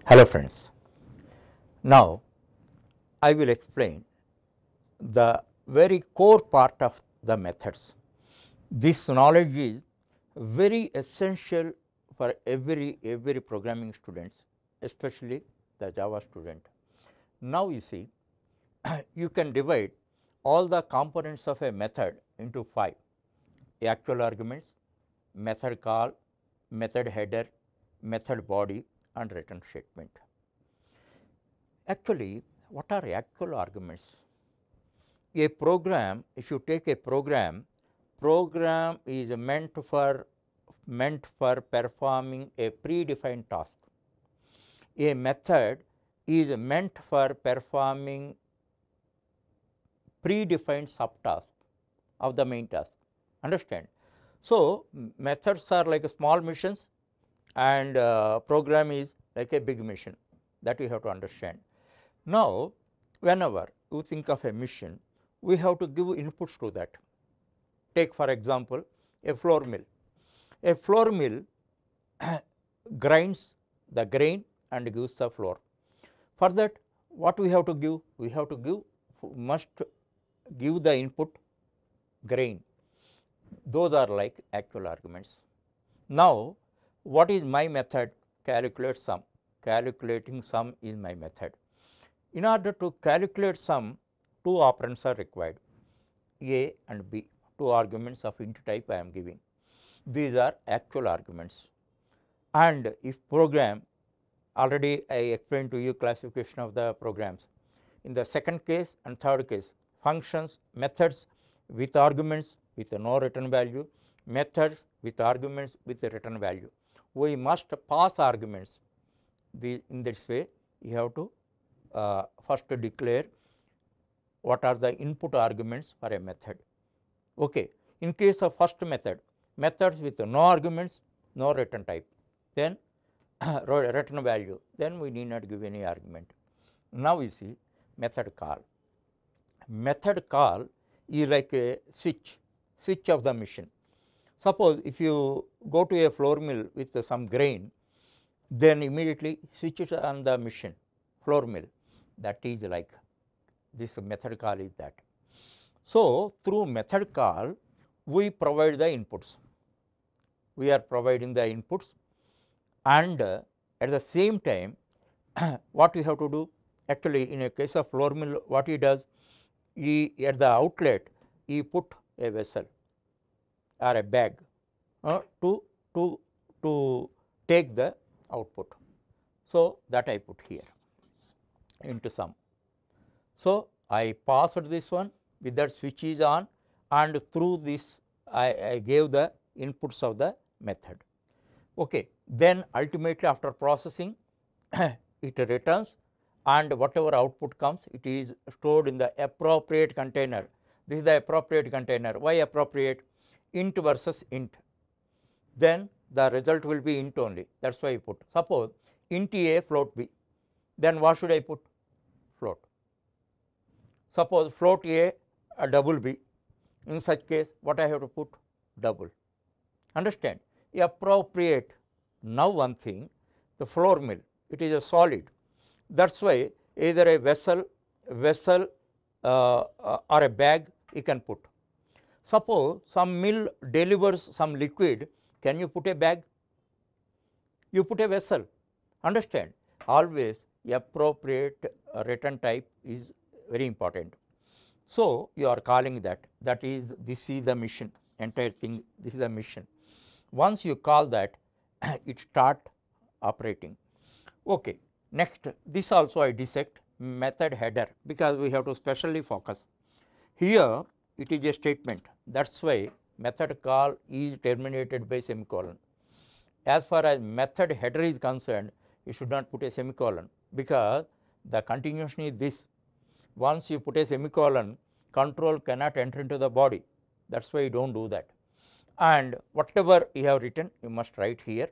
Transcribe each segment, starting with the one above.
Hello friends, now I will explain the very core part of the methods. This knowledge is very essential for every programming students, especially the Java student. Now you see you can divide all the components of a method into 5: actual arguments, method call, method header, method body and return statement. Actually, what are actual arguments? A program, if you take a program is meant for performing a predefined task. A method is meant for performing predefined subtask of the main task. Understand? So, methods are like small missions and program is like a big mission, that you have to understand. Now, whenever you think of a mission, we have to give inputs to that. Take for example, a flour mill. A flour mill grinds the grain and gives the flour. For that, what we have to give? We have to must give the input grain. Those are like actual arguments. Now, what is my method? Calculate sum. Calculating sum is my method. In order to calculate sum, two operands are required, A and B, two arguments of int type I am giving. These are actual arguments. And if program, already I explained to you classification of the programs. In the second case and third case, functions, methods with arguments with no return value, methods with arguments with a return value. We must pass arguments. In this way, you have to first declare what are the input arguments for a method. Okay. In case of first method, methods with no arguments, no return type, then return value, then we need not give any argument. Now we see method call. Method call is like a switch of the machine. Suppose if you go to a flour mill with some grain, then immediately switch it on the machine, flour mill. That is like this method call is that. So, through method call we provide the inputs. We are providing the inputs and at the same time what we have to do? Actually, in a case of flour mill, what he does? He at the outlet he put a vessel or a bag to take the output. So, that I put here into sum. So, I passed this one with that switch is on and through this I gave the inputs of the method. Okay. Then ultimately after processing it returns and whatever output comes, it is stored in the appropriate container. This is the appropriate container. Why appropriate? Int versus int. Then the result will be int only. That is why I put. Suppose int A float B, then what should I put? Float. Suppose float A double B, in such case what I have to put? Double. Understand? Appropriate. Now one thing, the flour mill, it is a solid. That is why either a vessel or a bag you can put. Suppose some mill delivers some liquid, can you put a bag? You put a vessel. Understand? Always appropriate return type is very important. So, you are calling that is this is the mission, entire thing, this is the mission. Once you call that it start operating. Okay. Next, this also I dissect method header, because we have to specially focus. Here it is a statement, that is why method call is terminated by semicolon. As far as method header is concerned, you should not put a semicolon, because the continuation is this. Once you put a semicolon, control cannot enter into the body, that is why you do not do that. And whatever you have written, you must write here,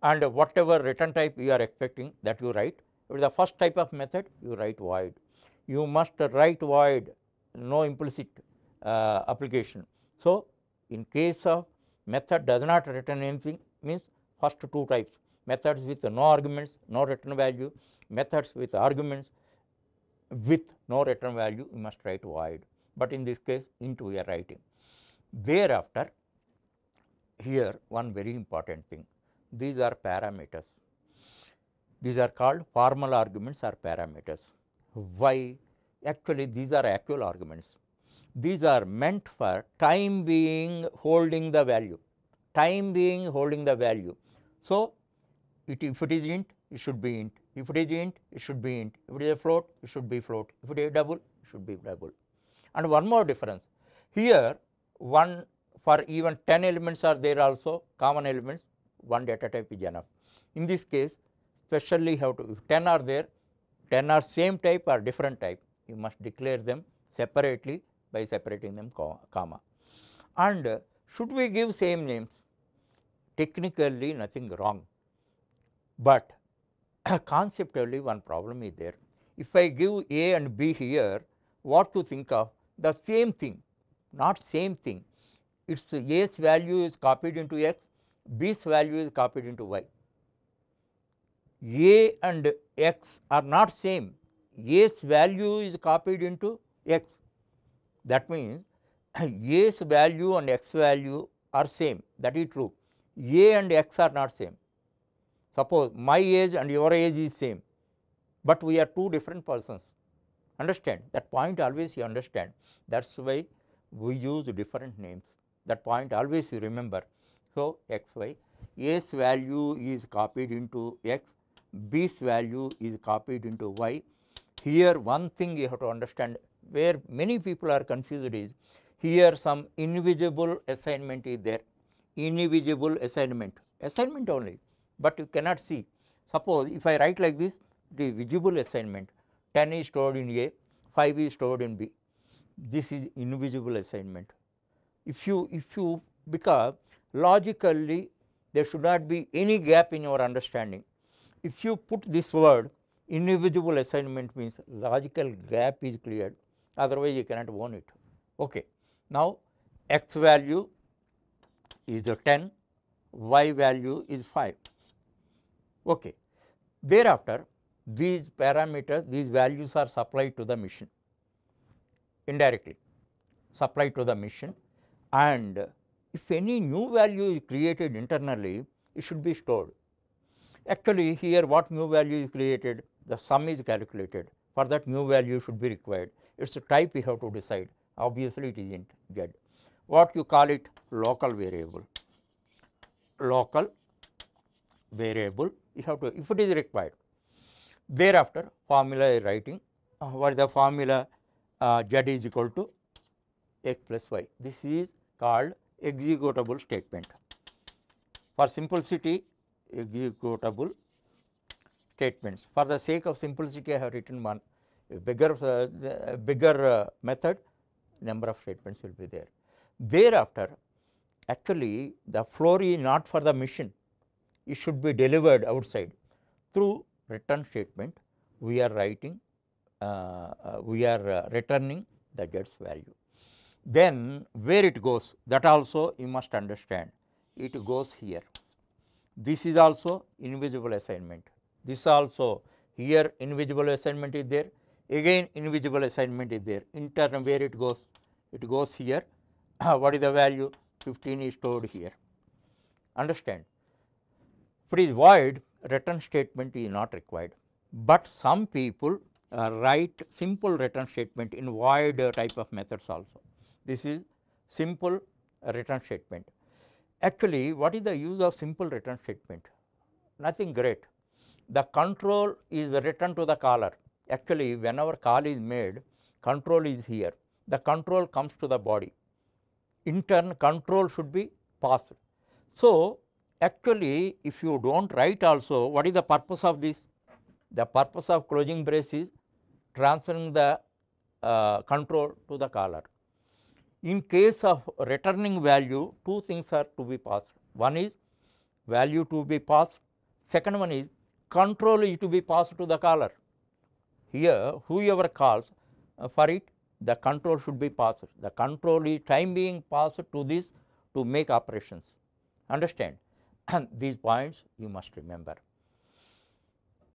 and whatever return type you are expecting, that you write. If the first type of method, you write void. You must write void, no implicit application. So, in case of method does not return anything, means first two types, methods with no arguments, no return value, methods with arguments with no return value, you must write void, but in this case into we are writing. Thereafter, here one very important thing, these are parameters. These are called formal arguments or parameters. Why? Actually, these are actual arguments. These are meant for time being holding the value, time being holding the value. So, if it is int, it should be int. If it is int, it should be int. If it is a float, it should be float. If it is double, it should be double. And one more difference, here one for even 10 elements are there also, common elements, one data type is enough. In this case, specially have to, if 10 are there, 10 are same type or different type, you must declare them separately by separating them comma. And should we give same names? Technically nothing wrong, but conceptually one problem is there. If I give A and B here, what to think of? The same thing, not same thing. Its A's value is copied into X, B's value is copied into Y. A and X are not same. A's value is copied into X. That means A's value and X value are same. That is true. A and X are not same. Suppose my age and your age is same, but we are two different persons. Understand that point, always you understand. That is why we use different names. That point always you remember. So, x, y, A's value is copied into X, B's value is copied into Y. Here one thing you have to understand, where many people are confused is, here some invisible assignment is there, invisible assignment, assignment only, but you cannot see. Suppose if I write like this, the visible assignment, 10 is stored in A, 5 is stored in B. This is invisible assignment. If you because logically there should not be any gap in your understanding. If you put this word invisible assignment, means logical gap is cleared, otherwise you cannot own it. Okay. Now, x value is 10, y value is 5. Okay. Thereafter, these parameters, these values are supplied to the machine indirectly, supplied to the machine, and if any new value is created internally, it should be stored. Actually, here what new value is created, the sum is calculated. For that, new value should be required. It is a type you have to decide. Obviously, it is int z. What you call it? Local variable. Local variable you have to, if it is required. Thereafter, formula is writing. What is the formula? Z is equal to x plus y. This is called executable statement. For simplicity, executable statements. For the sake of simplicity, I have written one. A bigger method, number of statements will be there. Thereafter, actually the floor is not for the machine, it should be delivered outside. Through return statement, we are writing, returning the Z's value. Then where it goes, that also you must understand. It goes here. This is also invisible assignment. This also, here invisible assignment is there. Again invisible assignment is there. In turn, where it goes here. What is the value? 15 is stored here. Understand? If it is void, return statement is not required. But some people write simple return statement in void type of methods also. This is simple return statement. Actually, what is the use of simple return statement? Nothing great. The control is returned to the caller. Actually, whenever call is made, control is here. The control comes to the body. In turn, control should be passed. So, actually, if you do not write also, what is the purpose of this? The purpose of closing brace is transferring the control to the caller. In case of returning value, two things are to be passed. One is value to be passed, second one is control is to be passed to the caller. Here, whoever calls for it, the control should be passed. The control is time being passed to this to make operations. Understand? these points you must remember.